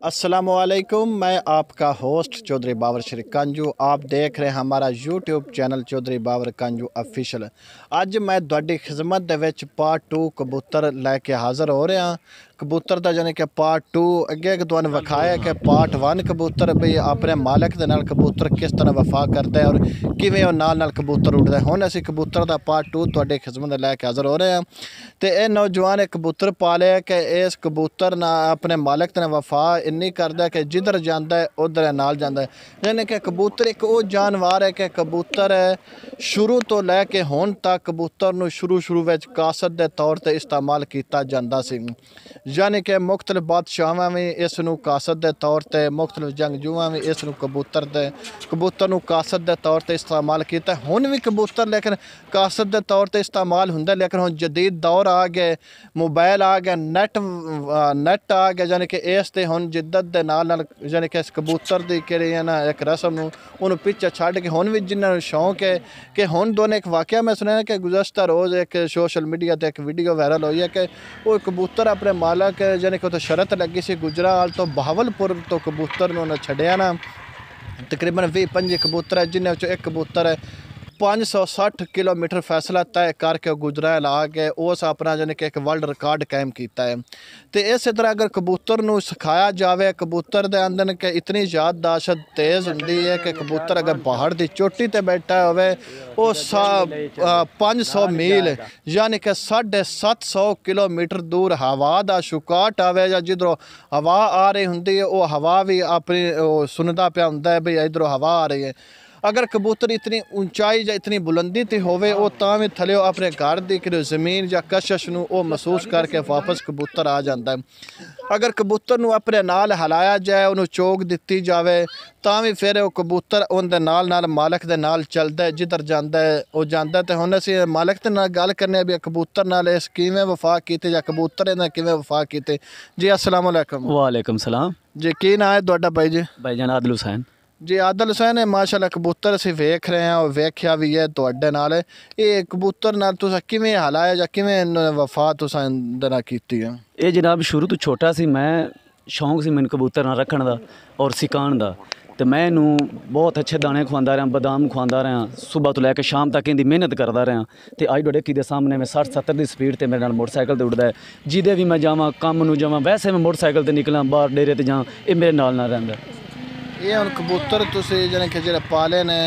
अस्सलामुअलैकुम। मैं आपका होस्ट चौधरी बाबर शरीफ कंजू। आप देख रहे हैं हमारा YouTube channel Chaudhary Babar कंजू official. अज मैं तुहाडी खिदमत दे विच पार्ट 2 कबूतर लैके हाज़र हो रहा। कबूतर का जाने कि पार्ट 2 अगे तुहानू विखाया कि पार्ट 1 कबूतर भी अपने मालिक दे नाल कबूतर किस तरह वफा करता है और किवें ओह नाल कबूतर उड़दा है। हुण असीं कबूतर का पार्ट 2 तुहाडी खिदमत लैके हाज़र हो रहे हैं। तो यह नौजवान एक कबूतर पालिया कि इस कबूतर ना अपने मालिक दे नाल वफा इन्नी करदा कि जिधर जाता है उधर नाल जाता है। यानी कि कबूतर एक वो जानवर है कि कबूतर शुरू तो लैके हुण तक कबूतर नूं शुरू विच कासत के तौर पर इस्तेमाल किया जाता सी। यानी कि मुख्तलिफ बादशाहां भी इस नूं कासत के तौर पर, मुख्तलिफ जंगजूआं भी इस नूं कबूतर नूं कासत के तौर पर इस्तेमाल किया। हुण भी कबूतर लेकिन कासत के तौर पर इस्तेमाल हुंदा, लेकिन हुण जदीद दौर आ गए, मोबाइल आ गया, नैट आ गया। यानी कि इस ते हुण जिद्दत दे नाल यानी कि इस कबूतर की किहड़ी है ना एक रस्म नूं उहनूं पिछे छड्ड के हुण भी जिन्हां नूं शौक है कि हुण दोने एक वाक़या मैं सुनिया कि गुज़श्ता रोज़ एक सोशल मीडिया ते एक वीडियो वायरल हुई है कि वो कबूतर अपने मालक यानी कि उत्थे शरत लगी सी गुजरावाल तो बहावलपुर तो कबूतर नूं उन्हें छड्डिया ना। तकरीबन 20-25 कबूतर है जिन्हें एक कबूतर है 560 किलोमीटर फैसला तय करके गुजराल आ गए, उस अपना जाने कि एक वर्ल्ड रिकॉर्ड कायम किया है। तो इस तरह अगर कबूतर नूं सिखाया जाए, कबूतर दे अंदर कि इतनी याददाश्त तेज़ होंदी है कि कबूतर अगर पहाड़ की चोटी ते बैठा होवे वो 500 मील यानी कि 750 किलोमीटर दूर हवा का शुकाट आवे या जिधरों हवा आ रही होंदी है वो हवा भी अपनी सुनता पिया होंदा है भी इधरों हवा आ रही है। अगर कबूतर इतनी ऊंचाई या इतनी बुलंदी ते होवे वो तां भी थले अपने घर की ज़मीन या कशिश नूं वो महसूस करके वापस कबूतर आ जाता है। अगर कबूतर नूं अपने नाल हिलाया जाए, उन्होंने चोग दी जाए तां भी फिर वो कबूतर उनके नाल मालिक दे नाल चलता है, जिधर जाता है वो जाता है। तो हुण असीं मालिक दे नाल गल करने भी कबूतर नाल इस किवें वफा कीते या कबूतर इहदे किवें वफा कीते। जी अस्सलाम वालेकुम। वालेकुम सलाम जी की नाम है तुहाडा भाई जी? भाईजान आदिल हुसैन। जी आदिल हुसैन है माशाल्लाह कबूतर असीं वेख रहे हैं और वेख्या भी है तुहाडे नाल। ये कबूतर नाल तुसां किवें हलाया जां किवें वफा तुसां इहदे नाल कीती है? ये जनाब शुरू तो छोटा सी मैं शौक सी मैनूं कबूतर नाल रखण दा और सिखाण दा। तो मैं इनू बहुत अच्छे दाने खवांदा रहा, बादाम खवांदा रहा, सुबह तो लैके शाम तक इनकी मेहनत करता रहा। तो अज डोडेकी के सामने मैं 60-70 की स्पीड से मेरे नाल मोटरसाइकिल ते उड़दा है। जिदे भी मैं जावां काम नूं जावां वैसे मैं मोटरसाइकिल ते निकलां बाहर डेरे ते जां ये मेरे नाल रहिंदा। ये हुण कबूतर तुसीं जाने कि जेह्ड़े पाले ने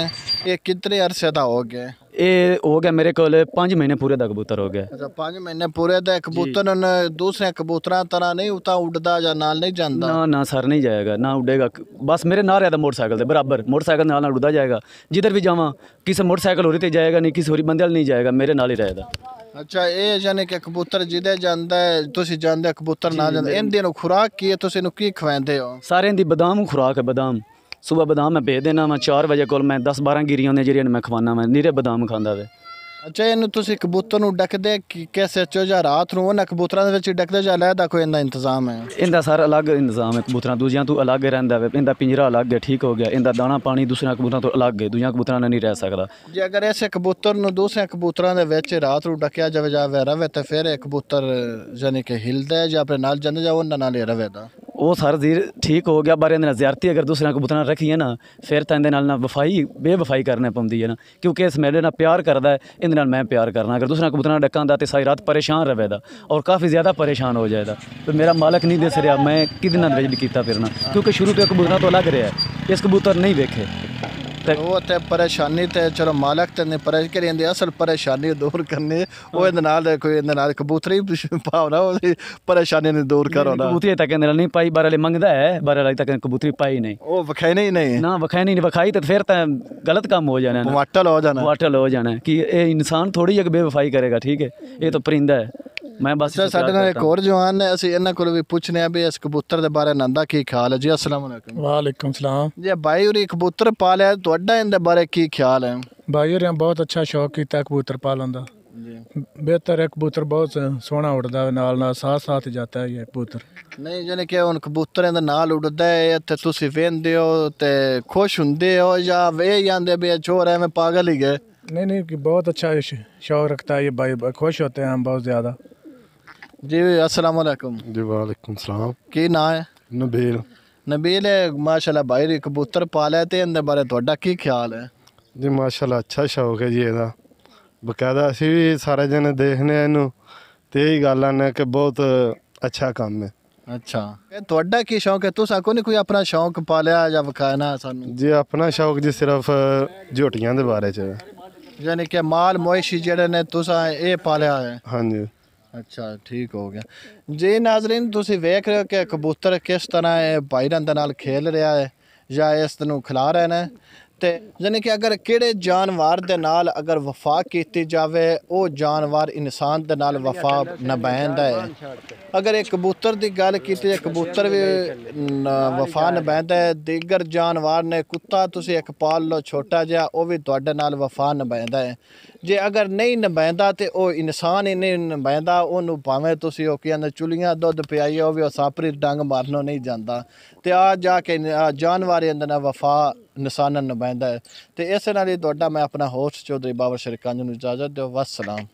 ये कितने अरसे दा हो गया? ये हो गया मेरे को 5 महीने पूरे दा कबूतर हो गया। अच्छा 5 महीने पूरे दा कबूतर दूसरे कबूतरां तरह नहीं उता उड़दा या नाल नहीं जांदा? ना ना सर नहीं जाएगा, ना उड़ेगा। बस मेरे ना रहता मोटरसाइकिल से बराबर, मोटरसाइकिल नाल उड़दा जाएगा। जिधर भी जावां किसी मोटरसाइकिल हो रही जाएगा नहीं, किसी होरी बंदे वाल नहीं जाएगा, मेरे नाल ही रहेगा। अच्छा ये यानी कि कबूतर जिदे जांदा है तुसीं जांदे कबूतर ना जांदा, इहदी नूं खुराक की है, तुसीं इहनूं की खवांदे हो? सारे दी बादाम खुराक है, बादाम सुबह बादाम मैं भेज देना। मैं 4 बजे को मैं 10-12 गिरियां ने जेह्ड़ियां मैं खवाना, मैं नीरे बादाम खांदा वे। अच्छा इहनूं तुसीं कबूतर नूं डकदे कैसे चो जां रात नूं उन्हां कबूतरां दे विच डकदे जां अलहदा कोई इहदा इंतजाम है? इनका सर अलग इंतजाम है, कबूतरां दूजियां तो अलग रहिंदा वे। इनका पिंजरा अलग है, ठीक हो गया। इनका दाना पानी दूसरे कबूतरां तो अलग है, दूजियां कबूतरां नाल नहीं रह सकदा। जे अगर ऐसे कबूतर नूं दूसरे कबूतरां दे विच रात नूं डकिया जावे रवे तो फिर एक कबूतर यानी कि हिलदा है जां अपने नाल जांदा जां उन्हां नाल ही रवेदा? वो सर जीर ठीक हो गया, पर इन्हें ज्यारती अगर दूसरे कबूतरां रखी है ना फिर तो इहदे नाल ना वफाई बेवफाई करनी पौंदी है ना, क्योंकि इस मेरे नाल प्यार करदा है, इहदे नाल मैं प्यार करना। अगर दूसरा कबूतरां डकां दा तो सारी रात परेशान रहेगा और काफ़ी ज़्यादा परेशान हो जाएगा। तो मेरा मालक नहीं दस रहा मैं किहदे नाल विच भी कीता फिरना, क्योंकि शुरू तो कबूतरां तो अलग रहा है, इस कबूतर नहीं वेखे। वो तो परेशानी तो चलो मालक तो नहीं परेशान करी, असल परेशानी दूर करनी वो कोई कबूतरी भावना परेशानी नहीं दूर करो ना। कबूतरी तक नहीं पाई, बार वाले मंगदा है, बार वाले तक कबूतरी पाई नहीं, वो वखाई नहीं ना वखाई नहीं वखाई तो फिर तो गलत काम हो जाना, वाटल हो जाना, वाटल हो जाना कि ये इंसान थोड़ी एक बेवफाई करेगा। ठीक है ये तो परिंदा है। मैं बस साडे नाल एक और जवान ने असीं इन्हां कोलों भी पुछने आ भी इस कबूतर दे बारे नंदा की ख्याल है। जी अस्सलाम वालेकुम। वालेकुम सलाम। जी भाई होरी कबूतर पालिया तुहाडा इहदे बारे की ख्याल है? भाई होरें बहुत अच्छा शौक किया कबूतर पालन का। बेहतर है, कबूतर बहुत सोहना उड़दा है, नाल नाल साथ साथ जाता है ये कबूतर। नहीं जाने कि हुण कबूतर दे नाल उड़दा है ते तुसीं वेंदे हो ते खुश हुंदे हो या वे जांदे भी छोर है मैं पागल ही गए? नहीं कि बहुत अच्छा शौक रखता है ये भाई, खुश होते हैं हम बहुत ज़्यादा। जी अस्सलाम वालेकुम। जी वालेकुम सलाम। की नाम है? नबील। ਨਬੀਲ ਮਾਸ਼ਾਅੱਲਾ ਭਾਈ ਨੇ ਕਬੂਤਰ ਪਾਲਿਆ ਤੇ ਇਹਦੇ ਬਾਰੇ ਤੁਹਾਡਾ ਕੀ ਖਿਆਲ ਹੈ? ਜੀ ਮਾਸ਼ਾਅੱਲਾ ਅੱਛਾ ਸ਼ੌਕ ਹੈ ਜੀ ਇਹਦਾ। ਬਕਾਇਦਾ ਅਸੀਂ ਵੀ ਸਾਰੇ ਜਣੇ ਦੇਖਨੇ ਆ ਇਹਨੂੰ ਤੇ ਇਹੀ ਗੱਲ ਆਨੇ ਕਿ ਬਹੁਤ ਅੱਛਾ ਕੰਮ ਹੈ। ਅੱਛਾ, ਇਹ ਤੁਹਾਡਾ ਕੀ ਸ਼ੌਕ ਹੈ? ਤੁਸੀਂ ਕੋਈ ਨਹੀਂ ਕੋਈ ਆਪਣਾ ਸ਼ੌਕ ਪਾਲਿਆ ਜਾਂ ਵਿਖਾਣਾ ਸਾਨੂੰ? ਜੀ ਆਪਣਾ ਸ਼ੌਕ ਜੀ ਸਿਰਫ ਝੋਟੀਆਂ ਦੇ ਬਾਰੇ ਚ ਹੈ। ਯਾਨੀ ਕਿ ਮਾਲ ਮੋਇਸ਼ੀ ਜਿਹੜੇ ਨੇ ਤੁਸੀਂ ਇਹ ਪਾਲਿਆ ਹੈ? ਹਾਂਜੀ। ਅੱਛਾ, ਠੀਕ ਹੋ ਗਿਆ ਜੀ। ਨਾਜ਼ਰੀਨ ਤੁਸੀਂ ਵੇਖ ਰਹੇ ਹੋ ਕਿ ਕਬੂਤਰ ਕਿਸ ਤਰ੍ਹਾਂ ਇਹ ਭਾਈਰਾਂ ਦੇ ਨਾਲ ਖੇਲ ਰਿਹਾ ਹੈ ਜਾਂ ਇਸ ਨੂੰ ਖਿਲਾ ਰਹੇ ਨੇ। ਤੇ ਯਾਨੀ ਕਿ ਅਗਰ ਕਿਹੜੇ ਜਾਨਵਰ ਦੇ ਨਾਲ ਅਗਰ ਵਫਾ ਕੀਤੀ ਜਾਵੇ ਉਹ ਜਾਨਵਰ ਇਨਸਾਨ ਦੇ ਨਾਲ ਵਫਾ ਨਿਭਾਉਂਦਾ ਹੈ। ਅਗਰ ਇਹ ਕਬੂਤਰ ਦੀ ਗੱਲ ਕੀਤੀ ਹੈ, ਕਬੂਤਰ ਵੀ ਵਫਾ ਨਿਭਾਉਂਦਾ ਹੈ। ਦੀਗਰ ਜਾਨਵਰ ਨੇ, ਕੁੱਤਾ ਤੁਸੀਂ ਇੱਕ ਪਾਲ ਲਓ ਛੋਟਾ ਜਿਹਾ, ਉਹ ਵੀ ਤੁਹਾਡੇ ਨਾਲ ਵਫਾ ਨਿਭਾਉਂਦਾ ਹੈ। ਜੇ ਅਗਰ ਨਹੀਂ ਨਿਭਾਉਂਦਾ ਤੇ ਉਹ ਇਨਸਾਨ ਹੀ ਨਹੀਂ ਨਿਭਾਉਂਦਾ, ਉਹਨੂੰ ਭਾਵੇਂ ਤੁਸੀਂ ਉਹ ਕਹਿੰਦੇ ਚੁਲੀਆਂ ਦੁੱਧ ਪਿਆਈਏ ਉਹ ਵੀ ਉਹ ਸਾਪਰੀ ਡੰਗ ਮਾਰਨੋਂ ਨਹੀਂ ਜਾਂਦਾ। ਤੇ ਆ ਜਾ ਕੇ ਜਾਨਵਰ ਇਹਦੇ ਨਾਲ ਵਫਾ ਇਨਸਾਨ ਨਿਭਾਉਂਦਾ ਹੈ। ਤੇ ਇਸੇ ਨਾਲ ਹੀ ਤੁਹਾਡਾ ਮੈਂ ਆਪਣਾ ਹੋਸਟ ਚੌਧਰੀ ਬਾਬਰ ਸ਼ਰੀਕਾਂਜੂ ਨੂੰ ਇਜਾਜ਼ਤ ਦਿਓ। ਵੱਸਲਾਮ।